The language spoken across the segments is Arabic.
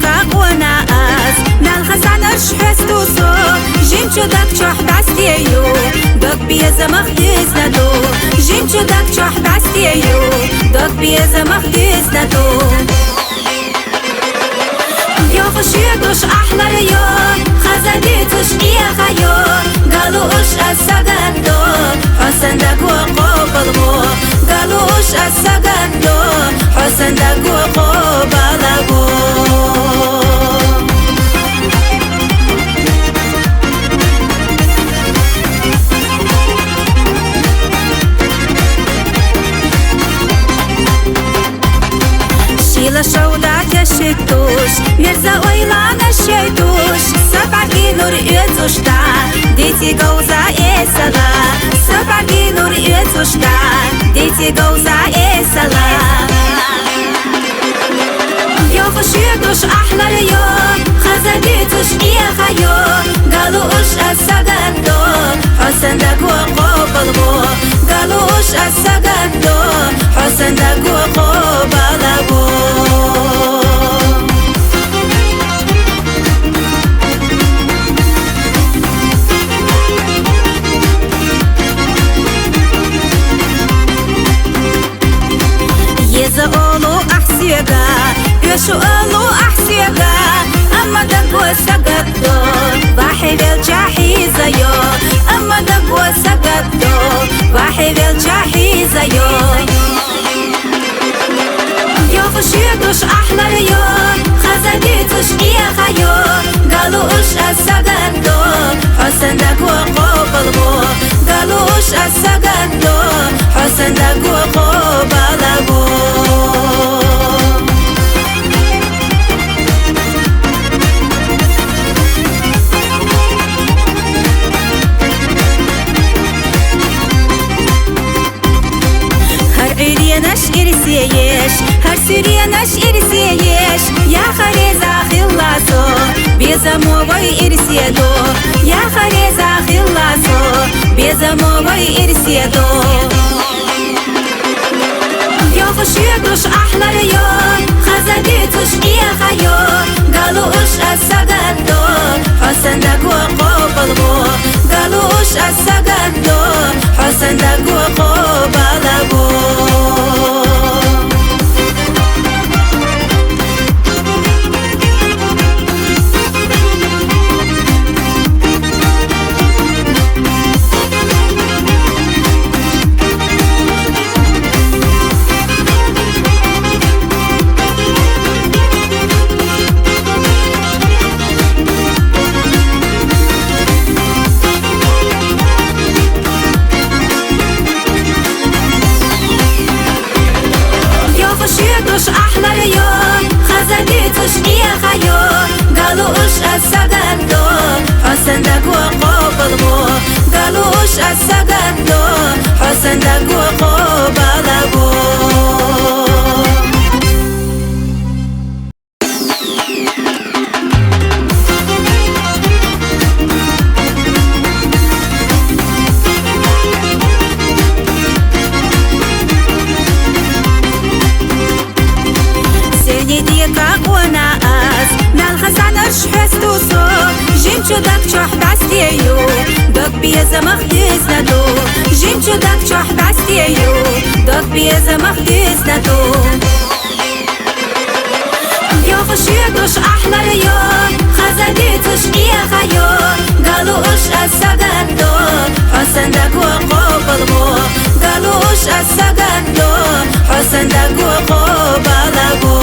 как у нас, налхасаныш хестусу, жемчугак чох бастею, док безамах дизнаду, жемчугак чох бастею, док безамах дизнаду. يوفشيدوش أحلى اليوم خزديتوش إيخايو قالوش السقدو حسن دقو قوبلغو قالوش السقدو حسن دقو قوبلغو شيلا شولات الشتوش مرزا ويلان الشيتوش سبع نور يتوشتا ديتي قوزا إيسالا سبع نور يتوشتا ديتي قوزا إيسالا يوفشيدوش أحلى اليوم خزديتوش إيخايو قالوش السقدو حسن دقو قوبلغو قالوش السقدو حسن دقو قوبلغو يزقولو أحسيقا يشقولو أحسيقا أما دقو سقدو ضاحي بالجاحيزة يو أما دقو سقدو ضاحي بالجاحيزة يو يوفشيدوش أحلى اليوم خزديتوش إيخايو قالوش السقدو حسن دقو قوبلغو قالوش السقدو حسن دقو قوبلغو نش إرسيش هر سوريا نش إرسيش يا خريزة خلصو بيزمو وي إرسيدو يا خريزة خلصو بيزمو وي إرسيدو يوفشيدوش أحلى اليوم خزديتوش إيخايو قالوش السقدو حسن دقو قوبلغو قالوش السقدو حسن دقو قوبلغو يوفشيدوش أحلى اليوم خزديتوش إيخايو قالوش السقدو حسن دقو قوبلغو قالوش السقدو حسن دقو قوبلغو как у нас, налхасаныш хестусу, жемчугак чох бастею, док безамах дизнаду, жемчугак чох бастею, док безамах дизнаду. يوفشيدوش أحلى اليوم خزديتوش إيخايو قالوش السقدو حسن دقو قوبلغو قالوش السقدو حسن دقو قوبلغو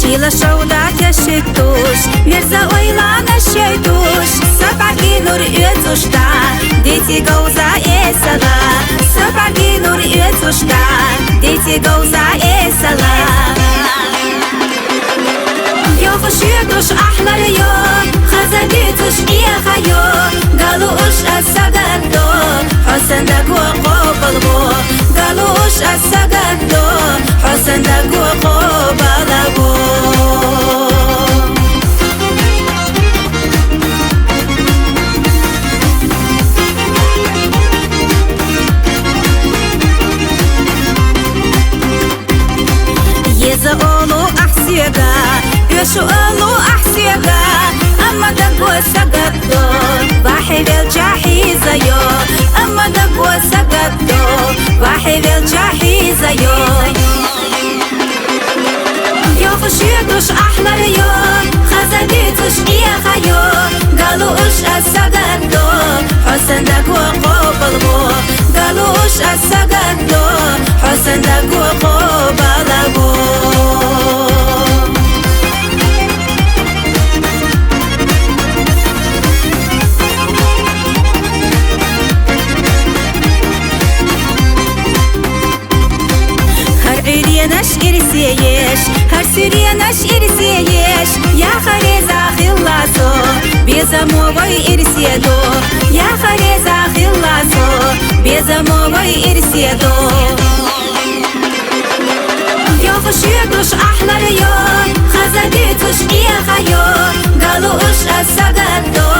شيلا شولات الشتوش مرزا ويلان الشيتوش سبع نور يتوشتا ديتي قوزا إيسالا سبع نور يتوشتا ديتي قوزا إيسالا يوفشيدوش أحلى اليوم خزديتوش إيخايو سقطو واحد الجاحيزة يو أما دقو سقطو واحد الجاحيزة يو خشيتوش أحلى اليوم خزديتوش إيا خيو قالوا إيش السقطو حسن دقو قوبلغو قالوا إيش السقطو حسن دقو قوبلغو هر سوريا نش إرسيش يا خريزة خلصو بيزمو وي إرسيدو يا خريزة خلصو بيزمو وي إرسيدو يا خشيتوش أحلى اليوم خزديتوش إيا خيو قالوا إيش السقطو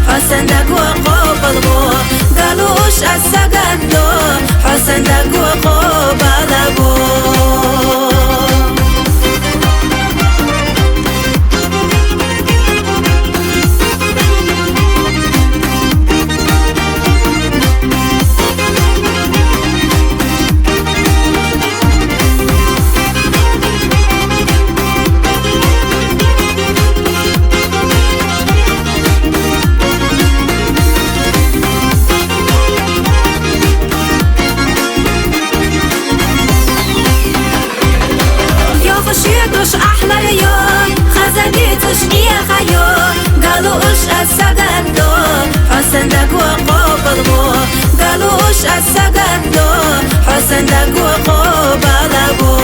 حسن دقو قوبلغو قالوا إيش السقطو حسن دقو قوبلغو أحلى اليوم خزديتوش إيا خيو قالوا إيش السقطو حسن دقو قوبلغو قالوا إيش السقطو حسن دقو قوبلغو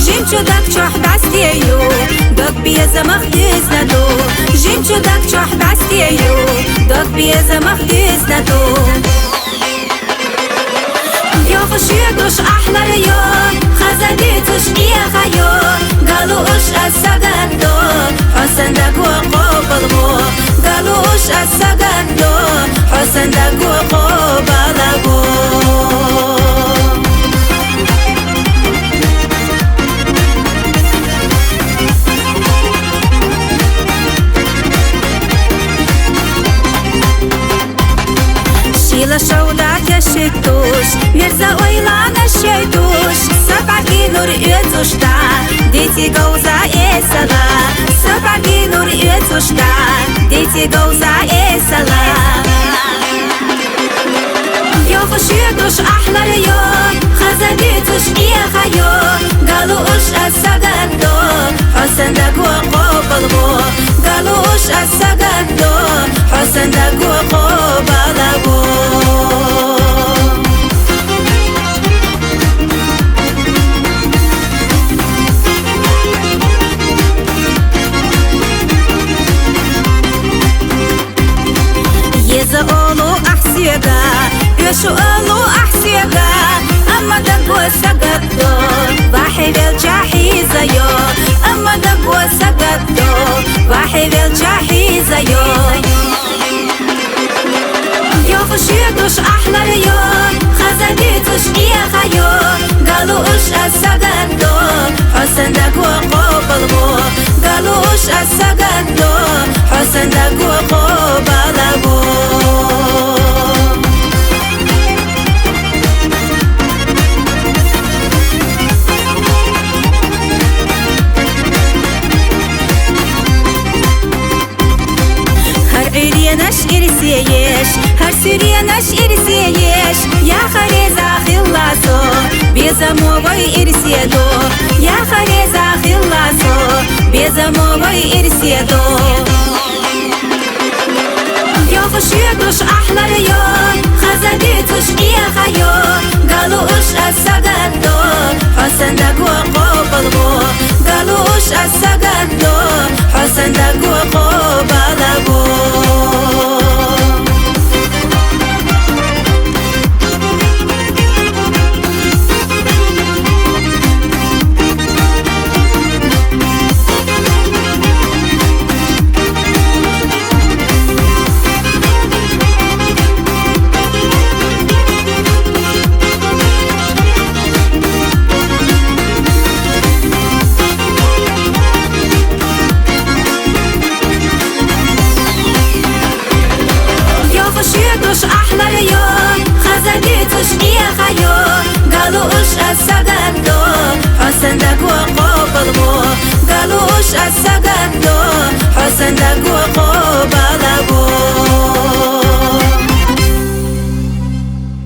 Жемчугак чох бастею, док беза махтыз на ту. Жемчугак чох бастею, док беза махтыз на ту. يا خشيتوش أحلى اليوم خزديتوش إيا خيو قالوا إيش السقطو حسن دقو قوبلغو قالوا إيش السقطو حسن دقو قوبلغو شودات يشتوش مرزا ويلانا شيتوش سبع نور يتوشتا ديتي جوزا إسلا سبع نور يتوشتا ديتي جوزا إسلا يا خشيتوش أحلى اليوم خزديتوش إيا خيو قالوا إيش السقطو حسن دقو قوبلغو قالوا إيش السقطو حسن دقو قوبلغو يشو ألو أحسيغا أما دقو سقطو واحد الجاحيزة يو أما دقو سقطو واحد الجاحيزة يو يا خشيتوش أحلى اليوم خزديتوش إيا خيو قالوا إيش السقطو حسن دقو قوبلغو قالوا إيش السقطو حسن دقو قوبلغو هر سوريا نش إرسيش يا خريزة خلصو بيزمو وي إرسيدو يا خريزة خلصو بيزمو وي إرسيدو يا خشيتوش أحلى اليوم خزديتوش إيا خيو قالوا إيش السقطو حسن دقو قوبلغو قالوا إيش السقطو حسن دقو قوبلغو زندك وقو